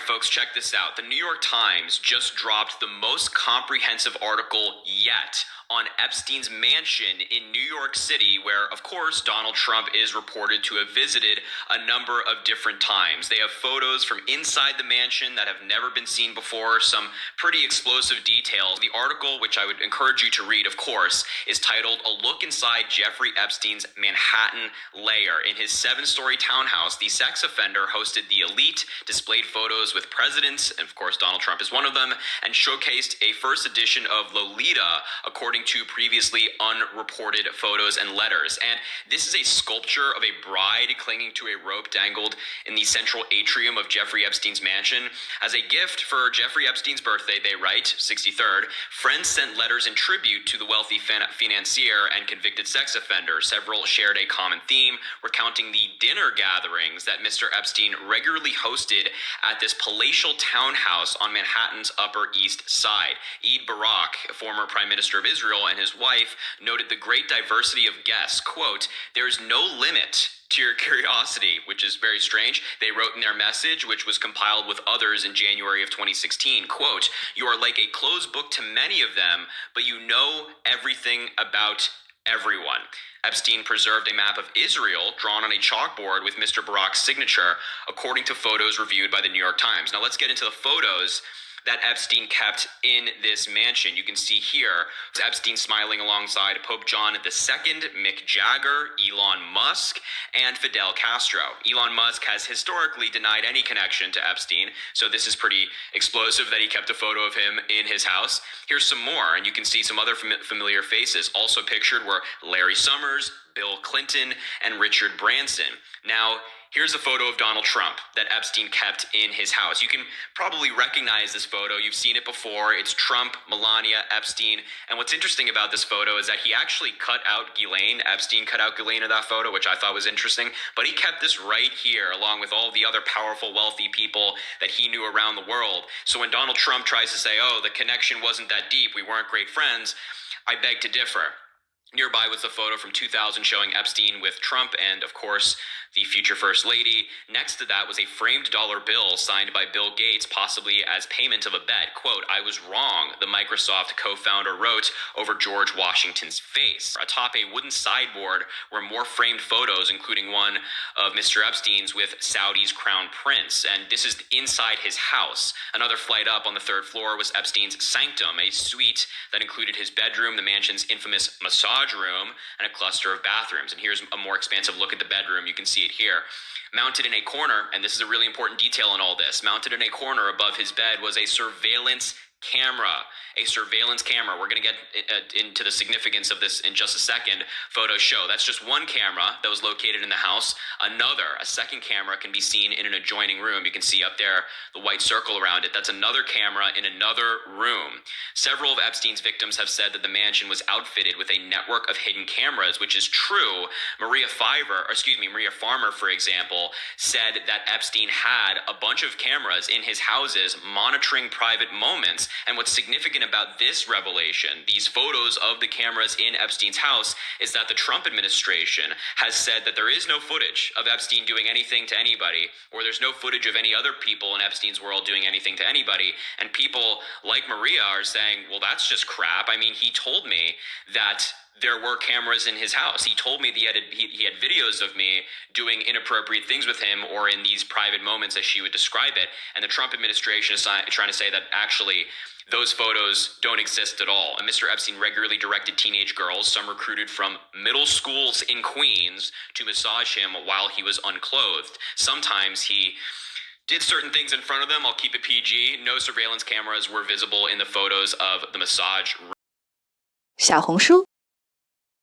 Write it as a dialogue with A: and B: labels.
A: folks, check this out. The New York Times just dropped the most comprehensive article yet on Epstein's mansion in New York City, where, of course, Donald Trump is reported to have visited a number of different times. They have photos from inside the mansion that have never been seen before, some pretty explosive details. The article, which I would encourage you to read, of course, is titled "A Look Inside Jeffrey Epstein's Manhattan Lair." In his 7-story townhouse, the sex offender hosted the elite, displayed photos with presidents, and of course Donald Trump is one of them, and showcased a first edition of Lolita, according to previously unreported photos and letters. And this is a sculpture of a bride clinging to a rope dangled in the central atrium of Jeffrey Epstein's mansion. As a gift for Jeffrey Epstein's birthday, they write, 63rd, friends sent letters in tribute to the wealthy financier and convicted sex offender. Several shared a common theme, recounting the dinner gatherings that Mr. Epstein regularly hosted at this palatial townhouse on Manhattan's Upper East Side. Eid Barak, former Prime Minister of Israel, and his wife noted the great diversity of guests. Quote, "There's no limit to your curiosity," which is very strange. They wrote in their message, which was compiled with others in January of 2016, quote, "You are like a closed book to many of them, but you know everything about everyone." Epstein preserved a map of Israel drawn on a chalkboard with Mr. Barak's signature, according to photos reviewed by the New York Times. Now let's get into the photos that Epstein kept in this mansion. You can see here Epstein smiling alongside Pope John II, Mick Jagger, Elon Musk, and Fidel Castro. Elon Musk has historically denied any connection to Epstein, so this is pretty explosive that he kept a photo of him in his house. Here's some more, and you can see some other familiar faces. Also pictured were Larry Summers, Bill Clinton, and Richard Branson. Now, here's a photo of Donald Trump that Epstein kept in his house. You can probably recognize this photo. You've seen it before. It's Trump, Melania, Epstein. And what's interesting about this photo is that he actually cut out Ghislaine. Epstein cut out Ghislaine in that photo, which I thought was interesting. But he kept this right here, along with all the other powerful, wealthy people that he knew around the world. So when Donald Trump tries to say, oh, the connection wasn't that deep, we weren't great friends, I beg to differ. Nearby was the photo from 2000 showing Epstein with Trump and, of course, the future First Lady. Next to that was a framed dollar bill signed by Bill Gates, possibly as payment of a bet. Quote, "I was wrong," the Microsoft co-founder wrote over George Washington's face. Atop a wooden sideboard were more framed photos, including one of Mr. Epstein's with Saudi's crown prince. And this is inside his house. Another flight up on the 3rd floor was Epstein's sanctum, a suite that included his bedroom, the mansion's infamous massage room, and a cluster of bathrooms. And here's a more expansive look at the bedroom. You can see it here. Mounted in a corner, and this is a really important detail in all this, mounted in a corner above his bed was a surveillance camera. A surveillance camera. We're going to get into the significance of this in just a second. Photos show that's just one camera that was located in the house. A second camera can be seen in an adjoining room. You can see up there the white circle around it. That's another camera in another room. Several of Epstein's victims have said that the mansion was outfitted with a network of hidden cameras, which is true. Maria Farmer, for example, said that Epstein had a bunch of cameras in his houses monitoring private moments. And what's significant about this revelation, these photos of the cameras in Epstein's house, is that the Trump administration has said that there is no footage of Epstein doing anything to anybody, or there's no footage of any other people in Epstein's world doing anything to anybody. And people like Maria are saying, well, that's just crap. I mean, he told me that there were cameras in his house. He told me that he had videos of me doing inappropriate things with him, or in these private moments as she would describe it. And the Trump administration is trying to say that actually those photos don't exist at all. And Mr. Epstein regularly directed teenage girls, some recruited from middle schools in Queens, to massage him while he was unclothed. Sometimes he did certain things in front of them. I'll keep it PG. No surveillance cameras were visible in the photos of the massage room.
B: 小红书